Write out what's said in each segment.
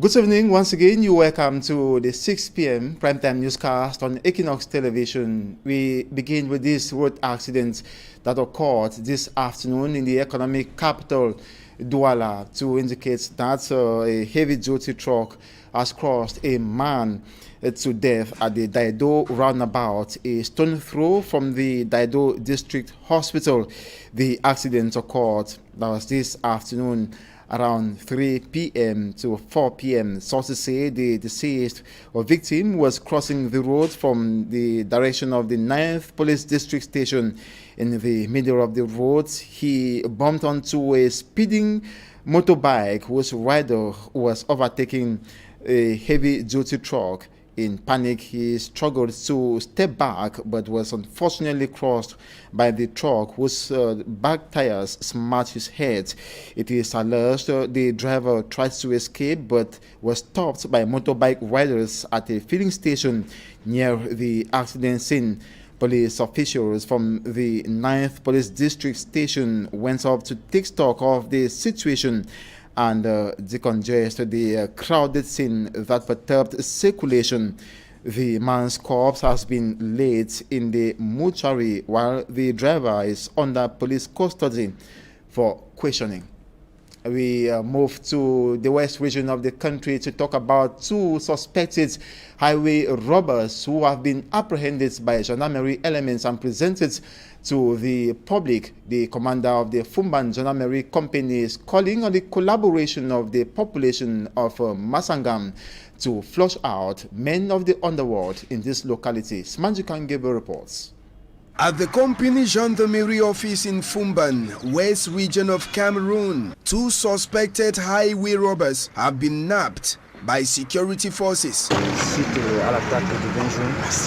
Good evening. Once again, you're welcome to the 6 p.m. primetime newscast on Equinoxe television. We begin with this road accident that occurred this afternoon in the economic capital, Douala, to indicate that a heavy-duty truck has crossed a man to death at the Daido roundabout, a stone throw from the Daido District Hospital. The accident occurred, that was this afternoon, around 3 p.m. to 4 p.m. Sources say the deceased or victim was crossing the road from the direction of the 9th Police District Station. In the middle of the road, he bumped onto a speeding motorbike whose rider was overtaking a heavy-duty truck. In panic, he struggled to step back but was unfortunately crossed by the truck whose back tires smashed his head. It is alleged the driver tried to escape but was stopped by motorbike riders at a filling station near the accident scene. Police officials from the 9th Police District Station went up to take stock of the situation and decongest the crowded scene that perturbed circulation. The man's corpse has been laid in the mortuary while the driver is under police custody for questioning. We move to the west region of the country to talk about two suspected highway robbers who have been apprehended by gendarmerie elements and presented to the public. The commander of the Fumban Gendarmerie Company is calling on the collaboration of the population of Masangam to flush out men of the underworld in this locality. Smanjikan Gable reports. At the company gendarmerie office in Fumban, west region of Cameroon, two suspected highway robbers have been nabbed by security forces.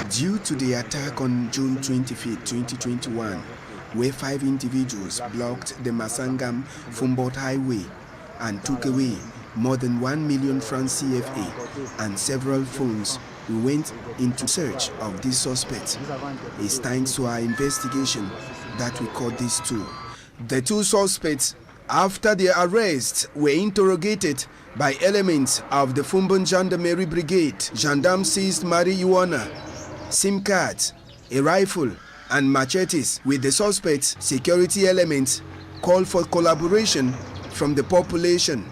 Due to the attack on June 25, 2021, where 5 individuals blocked the Masangam Fumbot highway and took away more than 1 million francs CFA and several phones, we went into search of these suspects. It's thanks to our investigation that we caught these two. The two suspects, after their arrest, were interrogated by elements of the Fumban Gendarmerie Brigade. Gendarmes seized marijuana, SIM cards, a rifle, and machetes. With the suspects, security elements called for collaboration from the population.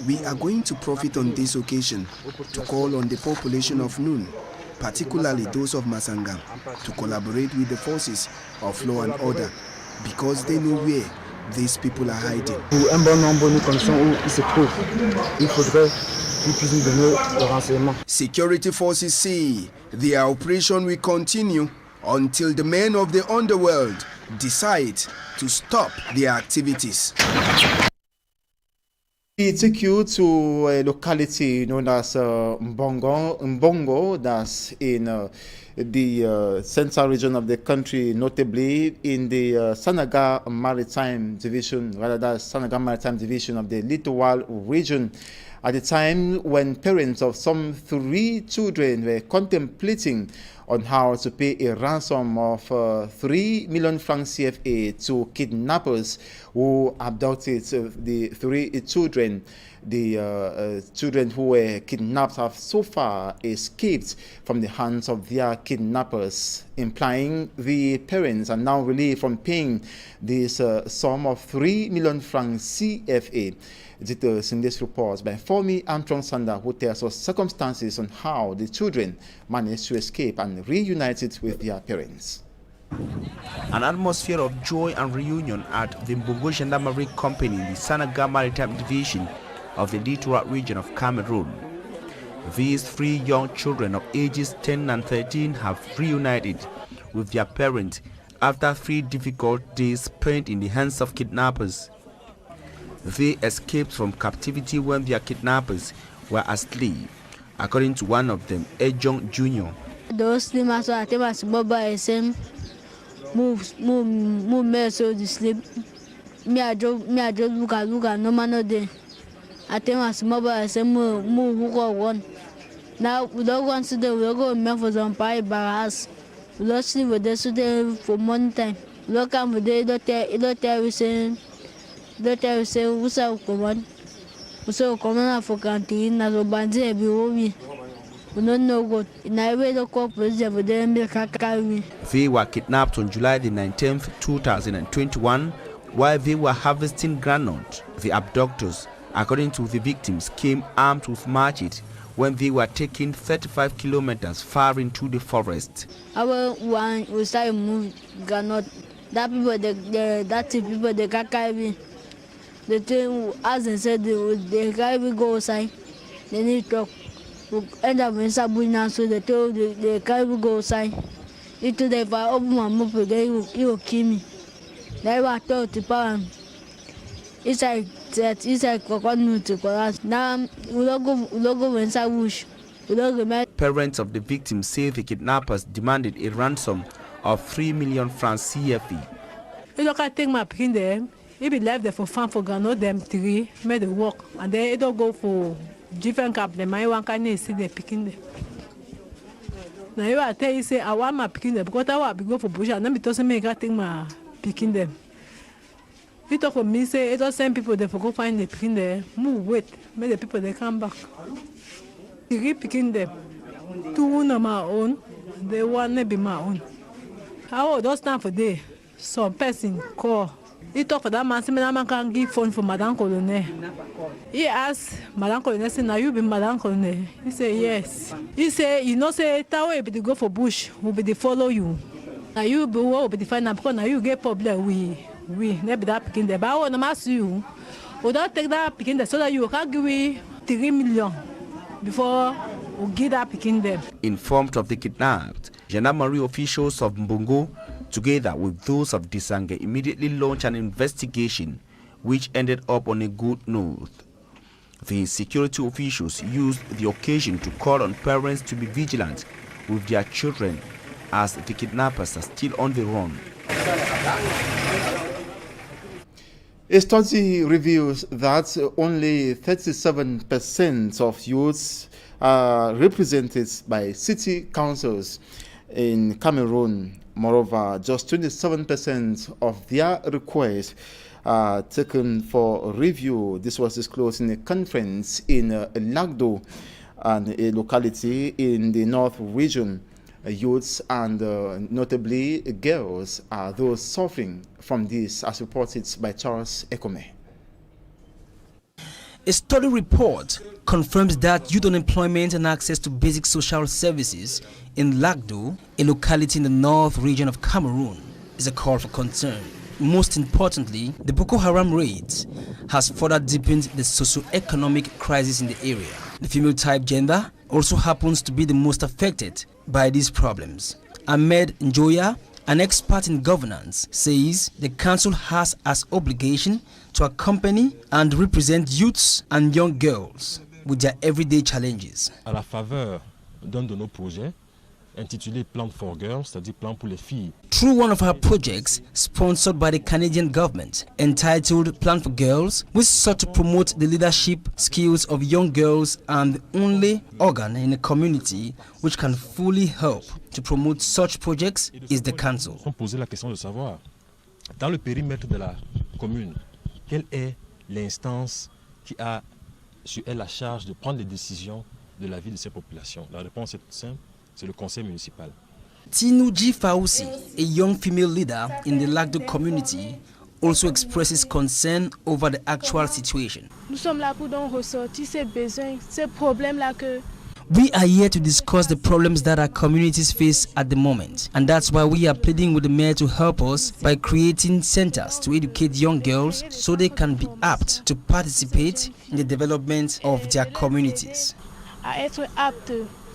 We are going to profit on this occasion to call on the population of Noon, particularly those of Masangam, to collaborate with the forces of law and order because they know where these people are hiding. Security forces say their operation will continue until the men of the underworld decide to stop their activities. We take you to a locality known as Mbongo, that's in the central region of the country, notably in the Sanaga Maritime Division, rather that's Sanaga Maritime Division of the Littoral region. At the time when parents of some 3 children were contemplating on how to pay a ransom of 3 million francs CFA to kidnappers who abducted the 3 children. The children who were kidnapped have so far escaped from the hands of their kidnappers, implying the parents are now relieved from paying this sum of 3 million francs CFA. Details in this report by Fomi Armstrong Sander, who tells us circumstances on how the children managed to escape and reunited with their parents. An atmosphere of joy and reunion at the Mbongo Gendarmerie Company, the Sanaga Maritime Division of the Littoral region of Cameroon. These 3 young children of ages 10 and 13 have reunited with their parents after 3 difficult days spent in the hands of kidnappers. They escaped from captivity when their kidnappers were asleep, according to one of them, Ejong Jr. Those sleepers are the same move me so to sleep. Me I just look at no man day. I think my mobile same move who go one. Now we don't want to do we go me for some pie bars. We don't sleep with this today for one time. Look at me they don't tell we saying They tell you say we say command for canteen na so bandi e bi owi. We don't know what. They were kidnapped on July the 19th, 2021, while they were harvesting groundnut. The abductors, according to the victims, came armed with machetes when they were taking 35 kilometers far into the forest. We started move groundnut. That people they can't carry. The thing, as they said, they can't go outside. They need to talk. End up in Sabuna, so they told the caribou go outside. If they open my mouth, he will kill me. They were told to power. It's like coconut to us. Now we don't go inside bush. Parents of the victims say the kidnappers demanded a ransom of 3 million francs CFA. You don't take my pin there. If be left there for fun for Gano, them three made the work, and they don't go for different cap. The my one can see the picking them. Now you are tell you say I want my picking them because I want to go for bush and then it doesn't make I think my picking them. You talk for me say it don't send people they for go find the picking there. Move wait, make the people they come back. Three picking them, 2 on my own, the one may be my own. How don't stand for day? Some person call. He talk for that man, say man can give phone for Madame Colonel. He asked Madame Colonel, say, now you be Madame Colonel? He say, yes. He say, you know, say, that way be to go for bush, will be to follow you. Now you be what will be to find out, because now you get problem, we never that picking there. But I want to ask you, we don't take that picking there so that you can give me 3 million before we give that picking there. Informed of the kidnapped, Gendarmerie officials of Mbungo, together with those of Disange, immediately launched an investigation which ended up on a good note. The security officials used the occasion to call on parents to be vigilant with their children as the kidnappers are still on the run. A study reveals that only 37% of youths are represented by city councils in Cameroon. Moreover, just 27% of their requests are taken for review. This was disclosed in a conference in Lagdo, and a locality in the North region. Youths and notably girls are those suffering from this, as reported by Charles Ekome. A study report confirms that youth unemployment and access to basic social services in Lagdo, a locality in the North region of Cameroon, is a call for concern. Most importantly, the Boko Haram raids has further deepened the socio-economic crisis in the area. The female type gender also happens to be the most affected by these problems. Ahmed Njoya, an expert in governance, says the council has as obligation to accompany and represent youths and young girls with their everyday challenges. À la faveur d'un de nos projets intitulé Plan for Girls, c'est-à-dire Plan pour les filles. Through one of her projects sponsored by the Canadian government entitled Plan for Girls, we sought to promote the leadership skills of young girls, and the only organ in the community which can fully help to promote such projects is the council. On posait la question de savoir, dans le périmètre de la commune, quelle est l'instance qui a sur elle la charge de prendre les décisions de la vie de ces populations? La réponse est toute simple, c'est le conseil municipal. Tinuji Fauci, a young female leader in the Lagdo community, also expresses concern over the actual situation. Nous sommes là pour donc ressortir ces besoins, ces problèmes-là que we are here to discuss the problems that our communities face at the moment, and that's why we are pleading with the mayor to help us by creating centers to educate young girls so they can be apt to participate in the development of their communities. À être apte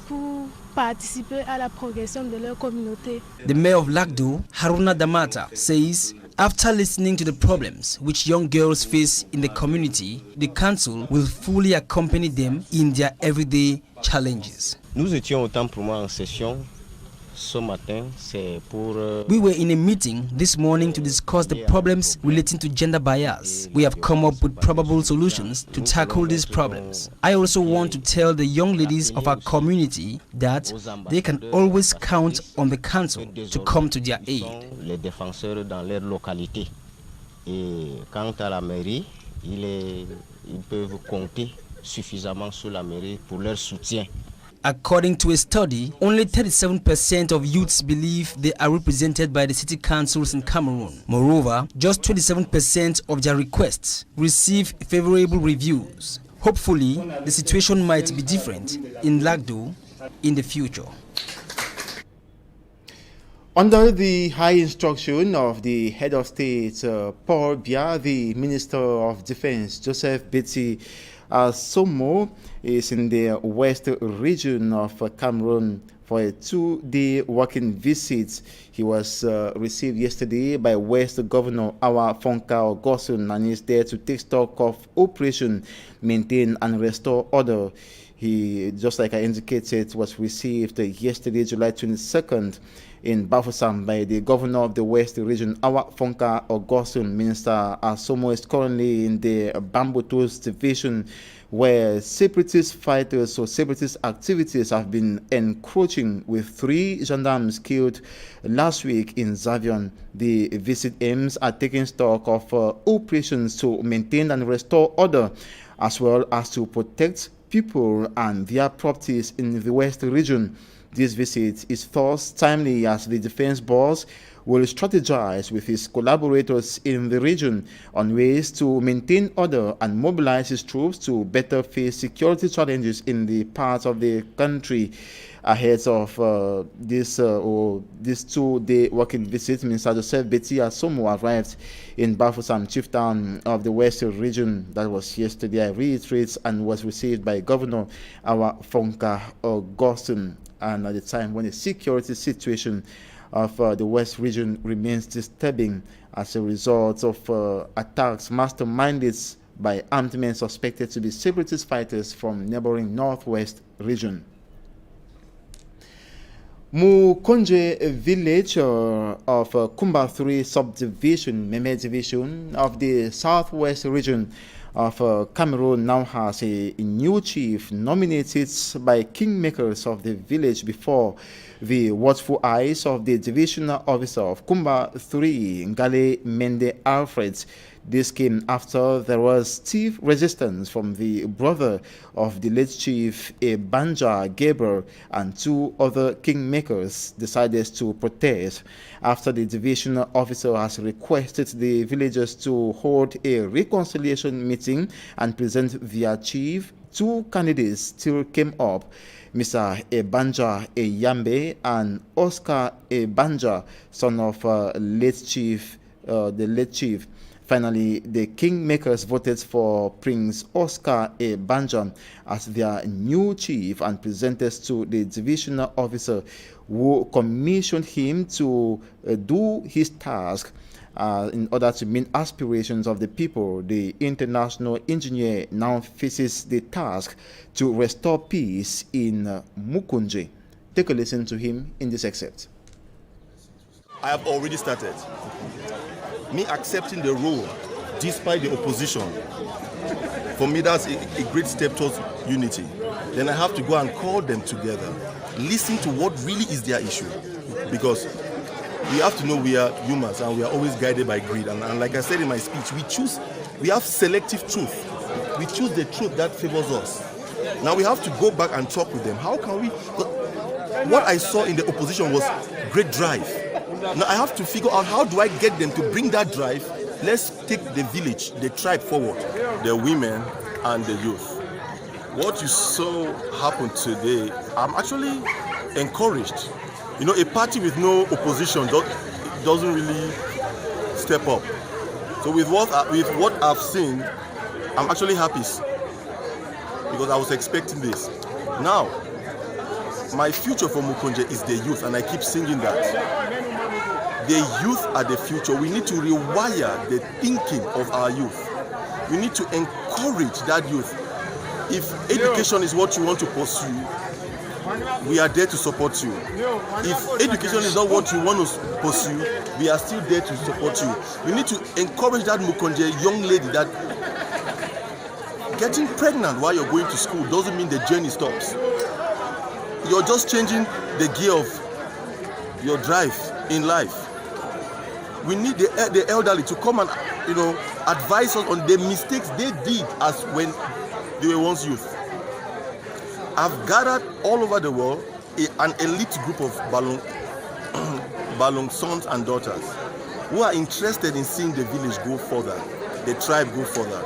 pour participer à la progression de leur communauté. The mayor of Lagdo, Haruna Damata, says after listening to the problems which young girls face in the community, the council will fully accompany them in their everyday challenges. Nous étions autant pour moi en session ce matin, c'est pour we were in a meeting this morning to discuss the problems relating to gender bias. We have come up with probable solutions to tackle these problems. I also want to tell the young ladies of our community that they can always count on the council to come to their aid. Les défenseurs dans leur localité Et quant à la mairie, ils peuvent compter suffisamment sur la mairie pour leur soutien. According to a study, only 37% of youths believe they are represented by the city councils in Cameroon. Moreover, just 27% of their requests receive favorable reviews. Hopefully, the situation might be different in Lagdo in the future. Under the high instruction of the head of state, Paul Biya, the Minister of Defense, Joseph Betty Somo, is in the west region of Cameroon for a 2-day working visit. He was received yesterday by West Governor Awa Fonka Ogosun and is there to take stock of operation, maintain and restore order. He, just like I indicated, was received yesterday, July 22nd, in Bafoussam by the governor of the West region, Awa Fonka Ogosun. Minister Asomo is currently in the Bambutos division, where separatist fighters or separatist activities have been encroaching, with 3 gendarmes killed last week in Zavion. The visit aims at taking stock of operations to maintain and restore order, as well as to protect people and their properties in the West region. This visit is thus timely as the defense boss will strategize with his collaborators in the region on ways to maintain order and mobilize his troops to better face security challenges in the parts of the country. Ahead of this 2-day working visit, Minister Joseph Betty Asomo arrived in Bafoussam, chieftain of the West region. That was yesterday, I reiterate, and was received by Governor Awa Fonka Ogosun. And at the time when the security situation of the West region remains disturbing as a result of attacks masterminded by armed men suspected to be separatist fighters from neighboring Northwest region. Mukundje village of Kumba 3 subdivision, Meme division of the Southwest region of Cameroon now has a new chief nominated by kingmakers of the village before the watchful eyes of the divisional officer of Kumba 3, Ngale Mende Alfred. This came after there was stiff resistance from the brother of the late chief, Banja Gabriel, and 2 other kingmakers decided to protest after the divisional officer has requested the villagers to hold a reconciliation meeting and present their chief. 2 candidates still came up, Mr. Ebanja Eyambe and Oscar Ebanja, son of the late chief. Finally, the kingmakers voted for Prince Oscar Ebanja as their new chief and presented to the divisional officer, who commissioned him to do his task in order to meet aspirations of the people. The international engineer now faces the task to restore peace in Mukundje. Take a listen to him in this excerpt. I have already started. Me accepting the role despite the opposition, for me that's a great step towards unity. Then I have to go and call them together, listen to what really is their issue, because we have to know we are humans and we are always guided by greed. And like I said in my speech, we have selective truth. We choose the truth that favors us. Now we have to go back and talk with them. How can we? What I saw in the opposition was great drive. Now I have to figure out how do I get them to bring that drive. Let's take the village, the tribe forward. The women and the youth. What you saw happen today, I'm actually encouraged. You know, a party with no opposition doesn't really step up. So with what I've seen, I'm actually happy because I was expecting this. Now, my future for Mukundje is the youth, and I keep singing that. The youth are the future. We need to rewire the thinking of our youth. We need to encourage that youth. If education is what you want to pursue, we are there to support you. If education is not what you want to pursue, we are still there to support you. We need to encourage that Mukundje young lady that getting pregnant while you're going to school doesn't mean the journey stops. You're just changing the gear of your drive in life. We need the elderly to come and advise us on the mistakes they did as when they were once youth. I've gathered all over the world an elite group of Balong sons and daughters who are interested in seeing the village go further, the tribe go further,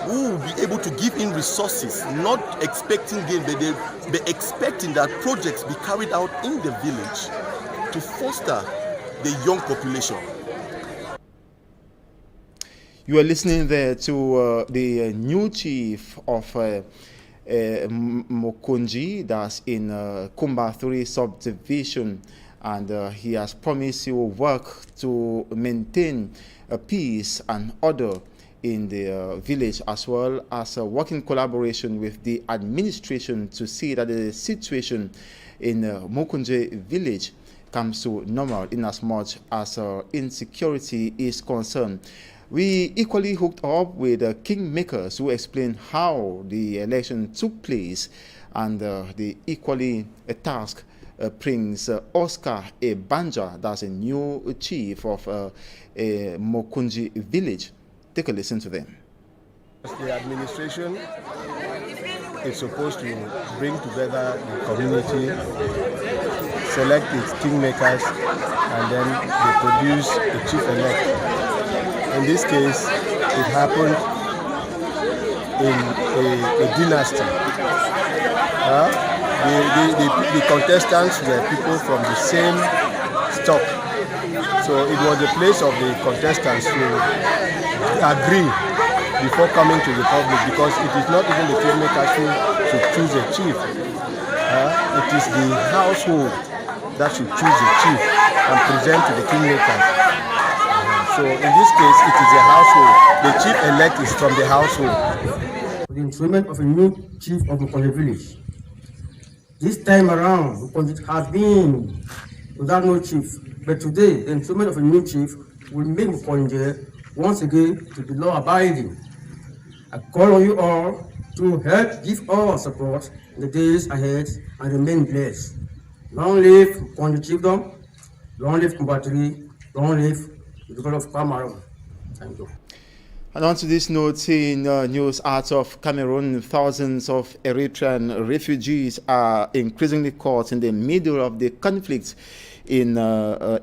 who will be able to give in resources, not expecting gain, but they'll be expecting that projects be carried out in the village to foster the young population. You are listening there to the new chief of Mukundje, that's in Kumba 3 subdivision, and he has promised he will work to maintain peace and order in the village, as well as work in collaboration with the administration to see that the situation in Mukundje village comes to normal in as much as insecurity is concerned. We equally hooked up with kingmakers who explained how the election took place, and the equally task brings Oscar Ebanja, that's a new chief of Mukundje village. Take a listen to them. The administration is supposed to bring together the community, select its kingmakers, and then they produce a chief elect. In this case, it happened in a dynasty. The contestants were people from the same stock. So it was the place of the contestants to agree before coming to the public, because it is not even the kingmakers who should choose a chief. It is the household that should choose a chief and present to the kingmakers. So in this case, it is a household. The chief elect is from the household. The instrument of a new chief of Mukundje village. This time around, Mukundje has been without no chief. But today, the instrument of a new chief will make Mukundje once again to be law-abiding. I call on you all to help give all support in the days ahead and remain blessed. Long live Mukundje chiefdom, long live Kumba 3, long live the people of Cameroon. Thank you. And on to this note, in news out of Cameroon, thousands of Eritrean refugees are increasingly caught in the middle of the conflict in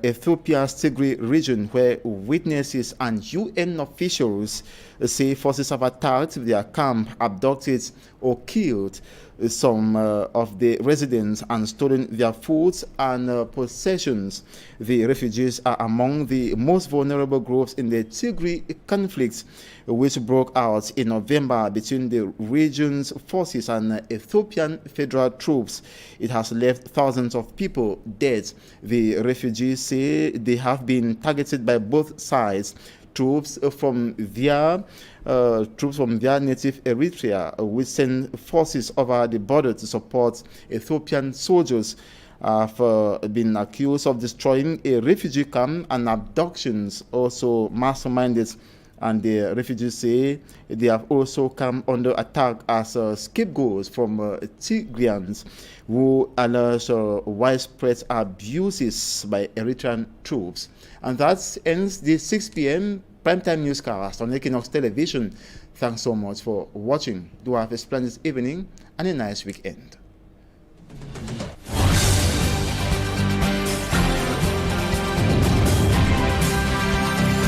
Ethiopia's Tigray region, where witnesses and UN officials say forces have attacked their camp, abducted or killed some of the residents and stolen their foods and possessions. The refugees are among the most vulnerable groups in the Tigray conflict, which broke out in November between the region's forces and Ethiopian federal troops. It has left thousands of people dead. The refugees say they have been targeted by both sides. Troops from their native Eritrea, which send forces over the border to support Ethiopian soldiers, have been accused of destroying a refugee camp, and abductions also masterminded. And the refugees say they have also come under attack as scapegoats from Tigrayans, who allege widespread abuses by Eritrean troops. And that ends the 6 p.m. primetime newscast on Equinoxe television. Thanks so much for watching. Do have a splendid evening and a nice weekend.